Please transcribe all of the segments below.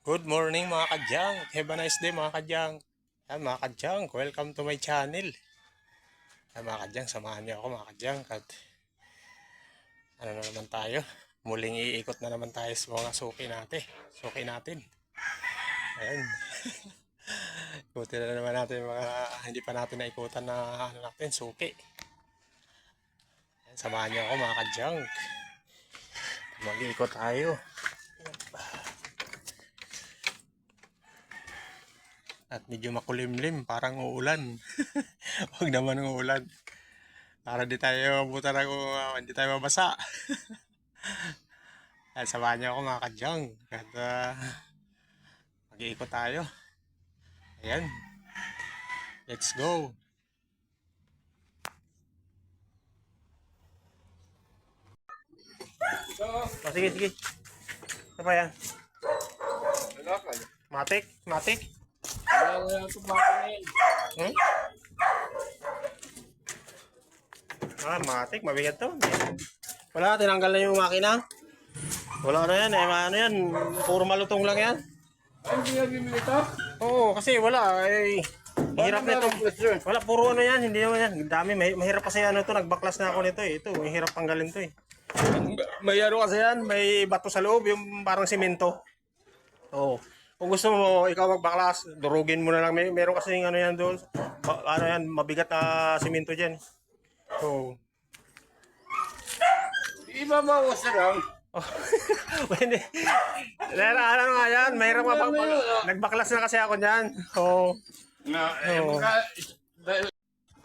Good morning mga kadyang. Have a nice day mga kadyang. Yan mga kadyang, welcome to my channel. Yan mga kadyang, samahan niyo ako mga kadyang. At ano na naman tayo? Muling iikot na naman tayo sa mga suki natin. Ayan. Ikutin na naman natin yung mga hindi pa natin naikutan na suki. Yan, samahan niyo ako mga kadyang. Mag-iikot tayo. At medyo makulimlim, parang uulan. Huwag naman uulan. Para di tayo mabuta ng hindi tayo mabasa. At samahan niyo ako mga kadyang. At mag-iikot tayo. Ayan. Let's go. Sige, sige. Ano pa yan? Matik? Matik? Hmm? Matik. Mabigat to. Wala, tinanggal na yung makina. Wala na yan. Ano yan? Puro malutong lang yan. Hindi na bibili ito? Oo, kasi wala. Hirap na ito. Wala, puro ano yan. Hindi naman yan. Dami. Mahirap kasi ano ito. Nagbaklas na ako nito eh. Ito, mahirap tanggalin to eh. May ano kasi yan. May bato sa loob. Yung parang simento. Oo. Kung gusto mo ikaw magbaklas, durugin mo na lang. Meron kasi ano yan doon. Ano yan, mabigat na simento dyan. So, Iba bawas na lang. hindi. Ano nga yan, mayroon nagbaklas na kasi ako dyan. So,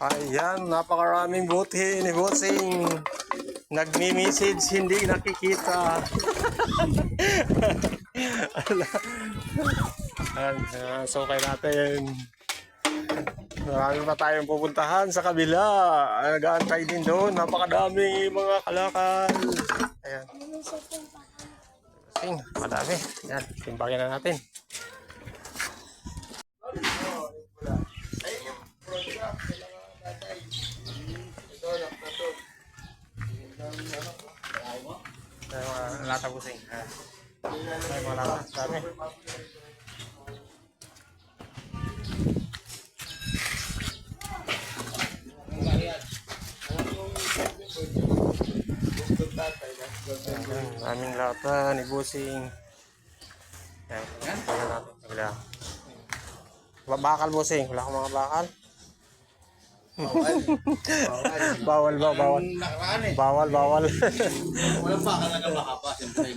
ayan, napakaraming buti ni Bossing. Nagmi-message, hindi nakikita. So, kaya natin. Marami pa tayong pupuntahan sa kabila. Nag-aantay din doon. Napakadami mga kalakal. Ayan. Madami. Ayan, timbangin na natin. Ayan, mga lata busing. Ayan, mga lata. Dami. Aming lata ni Busing. Yan. Tingnan natin. Wala. Bakal Busing. Wala akong mga bakal. Bawal ba? Bawal. Bawal, bawal. Walang bakal na makapa, siyempre.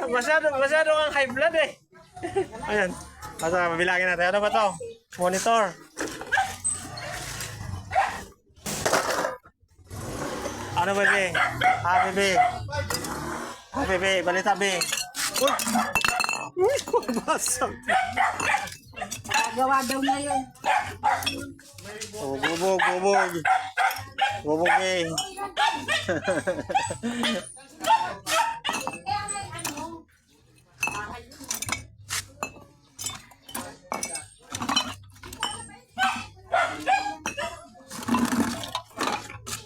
Masyado kang high blood eh. Ayan. Basta mabilangin natin. Ano ba to? Monitor. Ano bebe? Bebe. Bebe, balita be. Uy, basag. Gawa daw na yun. Oh, bubog, bubog. Bubog eh.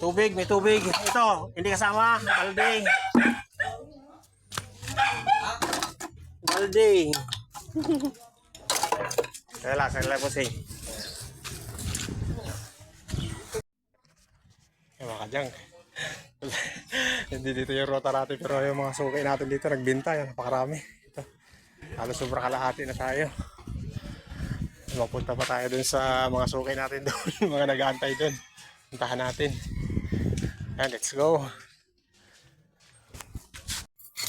Tubig, may tubig. Ito, hindi kasama. Balde. Balde. Kaya po siya. Mga kadyang. Hindi dito yung rota natin pero yung mga sukay natin dito nagbinta. Yan, napakarami. Ito. Halos sobra kalahati na tayo. Mapunta pa tayo dun sa mga sukay natin doon. Mga nag-aantay dun. Puntahan natin. Yan, let's go.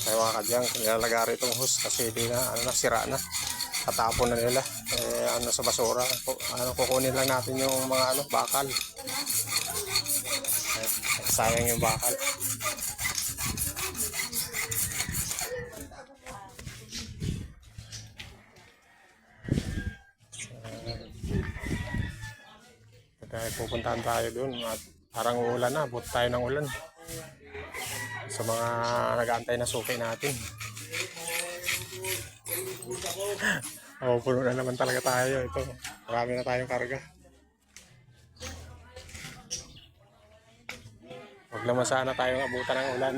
Kaya mga kadyang, nilalagari itong hose kasi di na, sira na. Katapon na nila. Sa basura. Kukunin lang natin yung mga bakal. Sayang yung bakal. Pupuntahan tayo doon at parang uulan na, buti tayo ng ulan sa mga nag-aantay na suki natin. Puno na naman talaga tayo. Ito, marami na tayong karga. Huwag naman sana tayong abutan ng ulan.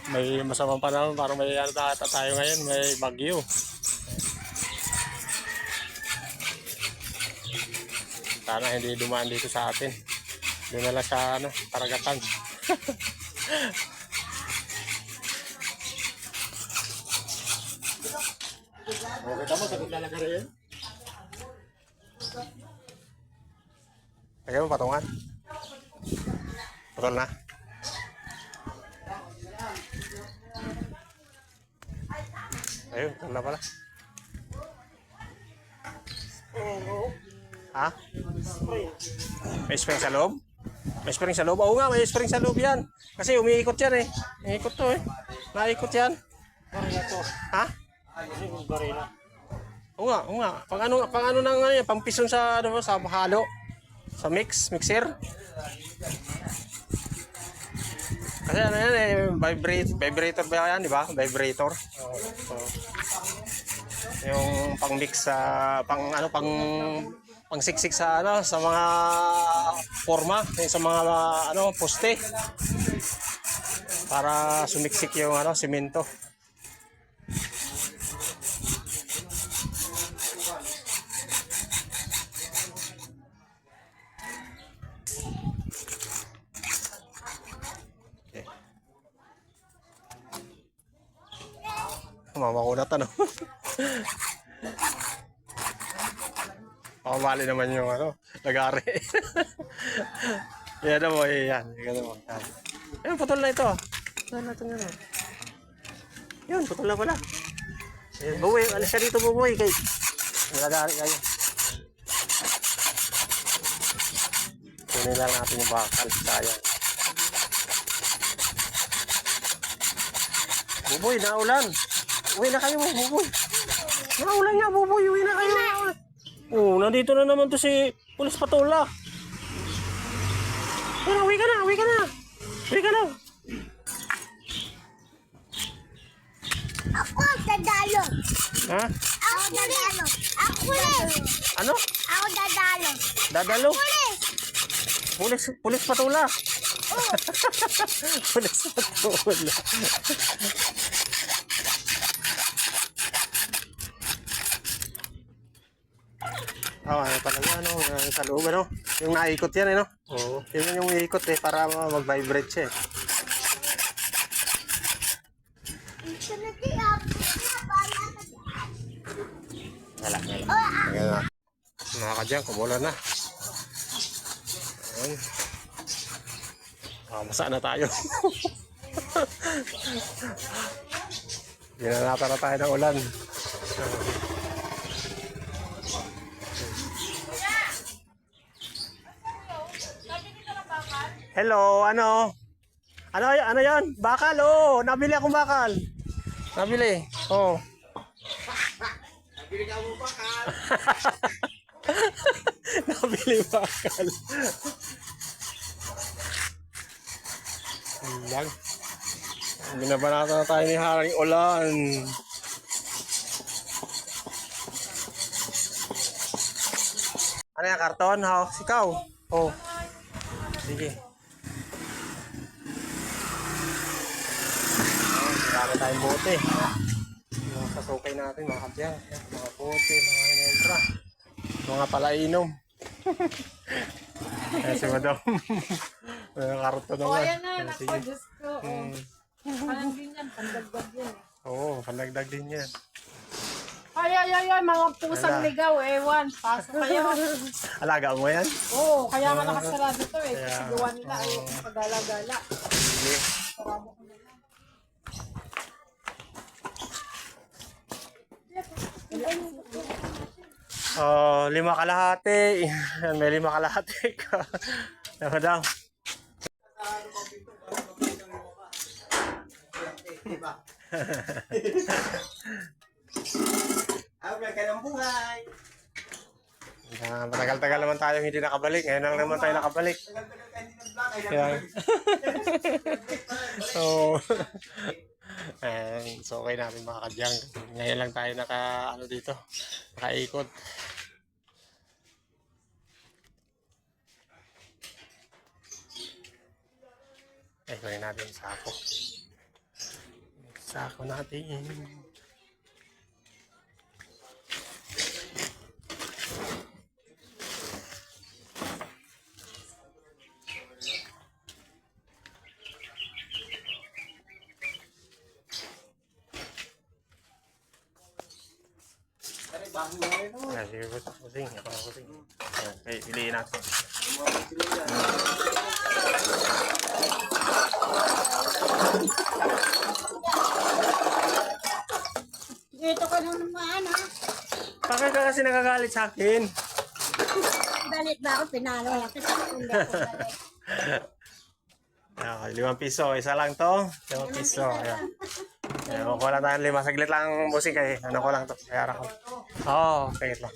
May masamang panahon, parang may ano tayo ngayon, may bagyo. Sana hindi dumaan dito sa atin. Doon na lang sa ano, Karagatan. Okay, tama, sagot na lang ka rin. Lagyan mo patungan. Putol na. Ayun, putol na pala. Ha? May spring sa loob? May spring sa loob? Oo nga, may spring sa loob yan. Kasi umiikot yan eh. Umiikot to eh. Naikot yan. Ha? Oo nga. Pang ano nang ano yan, pang pison sa, ano, sa halo. Sa mixer. Kasi ano yan eh, vibrator ba yan, di ba? Vibrator. So, yung pang mix sa, pang siksik sa ano, sa mga forma, sa mga ano, poste. Para sumiksik yung ano, simento. Mamakunat ano. Pakamali naman yung ano, lagari. Yan na mo, yan. Yan mo. Ayun, putol na ito. Putol na ito nga. Yun, putol na pala. Ayun, buboy, alis ka dito buboy. Kay lagari kayo. Kunin lang natin yung bakal. Sayang. Buboy, naulan. Uwi na kayo, buboy. Naulan nga, buboy. Uwi na kayo. Oh, nandito na naman to si Pulis Patola. Pero uwi ka na. Uwi ka na. Ako dadalo. Ha? Ako dadalo. Ako pulis. Ano? Ako dadalo. Dadalo? Pulis. Pulis Patola. Pulis Patola. Oh, ano talaga, ano, sa loob, ano? Yung naikot yan, no? Oo. Yun yung iikot, eh, para mag-vibrate siya, eh. Wala. Ayan na. Mga kadyang, kumulan na. Ayan. Masa na tayo. Ginanata na tayo ng ulan. Hello, ano? Ano yan? Bakal, oh. Nabili akong bakal. Nabili. Oh. Nabili ka mo bakal. Nabili bakal. Lang. Binabanata na tayo ni Haring Ulan. Ano yan, karton? Ha? Sikaw? Oh. Sige. Marami tayong bote. Mga sasukay natin, mga kadyang. Mga bote, mga inentra. Mga palainom. Ayan si Madam. Mga karton naman. Ayan na, Ayan, nako, sige. Diyos ko. Parang din yan, pandagdag yan. Oo, pandagdag din yan. Ay, mga pusang Wala. ligaw, ewan. Pasok kayo. Alaga mo yan? Oo, kaya nga nakasarado to eh. Kasi Kaya, gawa nila ay pagala-gala. Sige. Sarado ko na lang. 5 kalahati. May 5 kalahati ka. Ano daw? Habang ka ng buhay. Matagal-tagal naman tayo hindi nakabalik. Ngayon lang naman tayo nakabalik. Tagal-tagal ka hindi nag-vlog. Ay, Kaya, so, so okay natin mga kadyang. Ngayon lang tayo dito, nakaikot. Ay, kunin natin yung sako. Sako natin. Ay, sige po. Kusing. Ako na kusing. Okay, piliin natin. Dito ko nung naman, ha? Bakit ka kasi nagagalit sa akin? Galit ba ako? Pinalo lang kita. Hindi ako galit. Okay, 5 piso. Isa lang to. 5 piso. Ayan. Ayan, ko lang tayo 5. Saglit lang, busing kay. Ano ko lang to. Bayaran ko. Oo, saglit lang.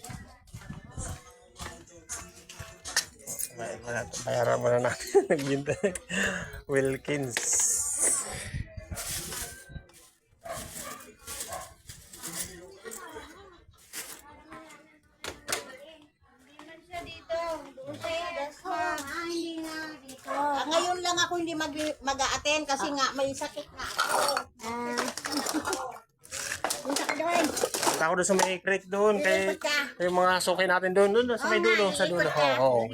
Bayaran mo na natin. Nagbinta. Wilkins. Hindi nga dito. Ngayon lang ako hindi mag-a-attend kasi nga may sakit nga ako. Punta ka doon. Punta ako doon sa may creek doon. Kay yung mga suki natin doon. Doon sa may dulo. Sa dulo. Oo.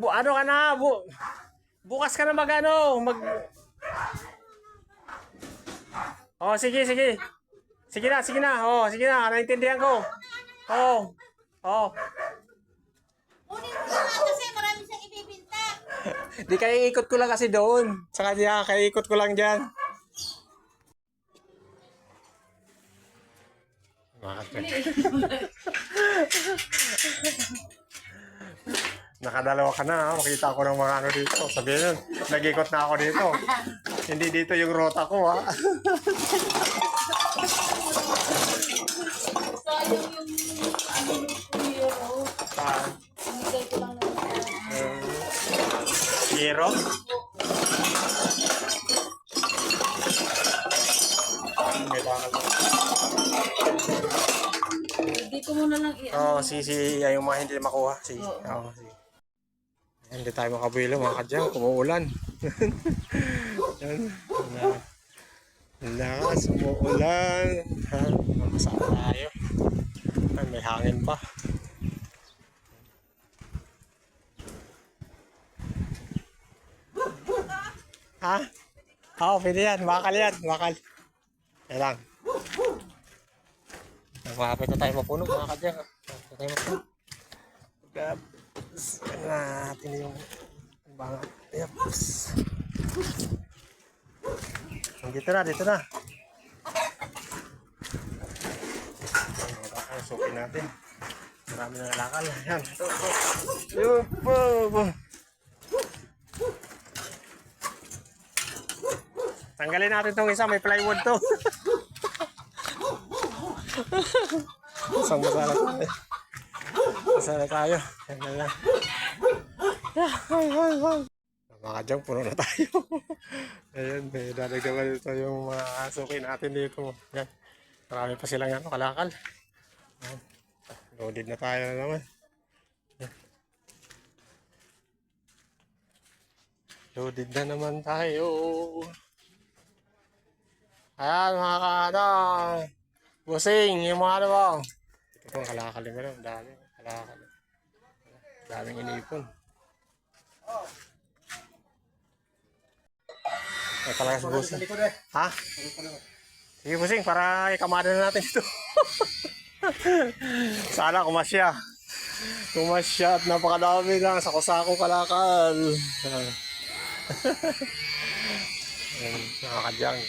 Ano ka na? Bukas ka na Oh, sige. Sige na. Oh, sige na. Naintindihan ko. Oh. Kunin mo na nga kasi marami siyang ibibinta. Di kaya ikot ko lang kasi doon. Sa kanya, kaya ikot ko lang dyan. Nakadalawa ka na, ha? Makita ko ng mga ano dito. Sabihin nun, nag-ikot na ako dito. Hindi dito yung rota ko, ha? Sayang yung ano yung euro. Binigay ko lang naman. Hero? Dito mo na lang Oo, yung mga hindi makuha. Sige. Oo, sige. Hindi tayo makabuelo mga kadyang, umuulan. Lakas, umuulan. Ha? Masama tayo. Ay, may hangin pa. Ha? Oo, pwede yan. Bakal yan. Bakal. Yan lang. Malapit na tayo mapuno mga kadyang. Malapit na tayo mapuno. Ano natin yung banga. Yaps. Dito na. Sukin natin. Marami na lakal. Yan. Yun po. Tanggalin natin itong isa. May plywood to. Isang masala tayo. Yan na lang. Mga kadyang, puno na tayo. Ayun, may dadagdagan dito yung mga suki natin dito. Yan. Marami pa silang kalakal. Yan. Loaded na tayo na naman. Yan. Loaded na naman tayo. Ayan mga kadang. Busing, yung mga ano ba? Ito pong kalakal yung gano'n. Dami. Kalakal. Daming inipon. Ay, talaga si Busing. Ha? Sige Busing, para ikamada na natin ito. Sana kumasya. Kumasya at napakadami lang. Sako-sako kalakal. Ayan, nakakadyang.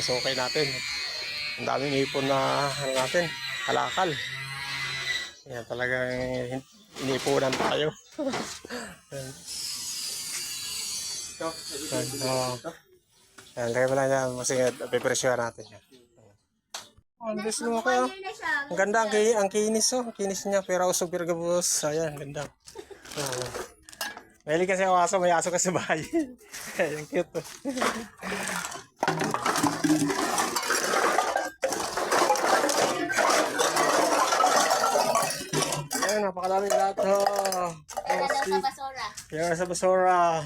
So okay natin. Ang daming ipon na natin. Kalakal. Yan talagang inipunan tayo. Yan, kaya pala yan. Masingit, pipresyohan natin yan. Ang bilis mo ako. Ang ganda, ang kinis oh. Ang kinis niya, pero usog pirgabos. Ayan, ganda. Mahilig kasi ang aso, may aso kasi bahay. Ayan, cute oh. napakadaming lahat. Kaya daw sa basura. Kaya sa basura.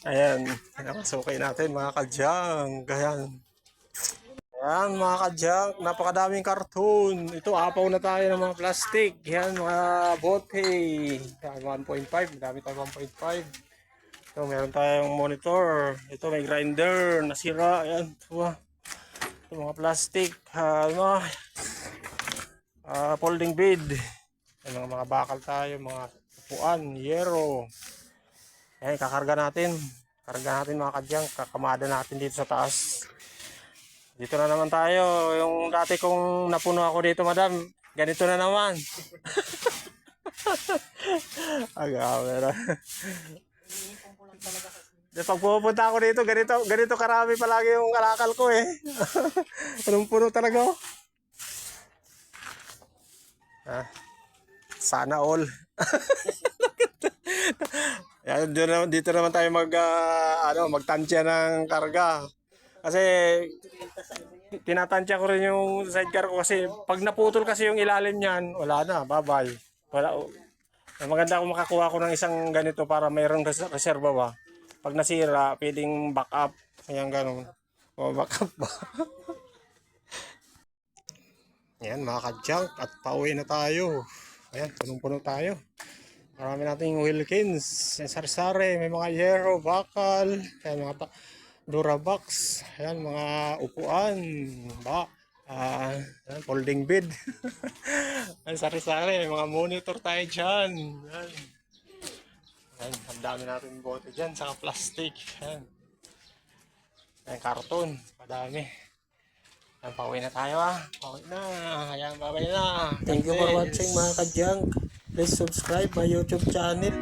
Ayan, nakasukay natin mga kadyang. Ayan mga kadyang, napakadaming karton. Ito, apaw na tayo ng mga plastic. Ayan mga bote. Ayan, 1.5, madami tayo 1.5. Ito, meron tayong monitor. Ito, may grinder, nasira. Ayan, ito mga plastic. Folding bed. Ayan, mga bakal tayo, mga upuan, yero. Ayan, kakarga natin. Karga natin mga kadyang. Kakamada natin dito sa taas. Dito na naman tayo. Yung dati kong napuno ako dito, madam. Ganito na naman. Aga, pag pupunta ako dito, ganito karami palagi yung kalakal ko eh. Punong-puno talaga ako. Sana all. Yan, dito naman tayo magtansya ng karga. Kasi tinatansya ko rin yung sidecar ko kasi pag naputol kasi yung ilalim niyan, wala na, bye-bye. Wala. Maganda kung makakuha ko ng isang ganito para mayroong reserva ba. Pag nasira, pwedeng back up. Ayan, ganun. O, back up ba? Ayan, mga kadyang, at pauwi na tayo. Ayan, punong-puno tayo. Marami nating Wilkins, sari-sari, may mga yero, bakal, ayan, mga Durabox, ayan, mga upuan, ayan, folding bed. Ayan, sari-sari, may mga monitor tayo dyan. Ayan. Ayan, ang dami natin bote dyan, saka plastic. Ayan. Ayan, karton, madami. Ayan, pauwi na tayo pauwi na. Ayan, babay na. Thank you for watching mga kadyang. Please subscribe my YouTube channel.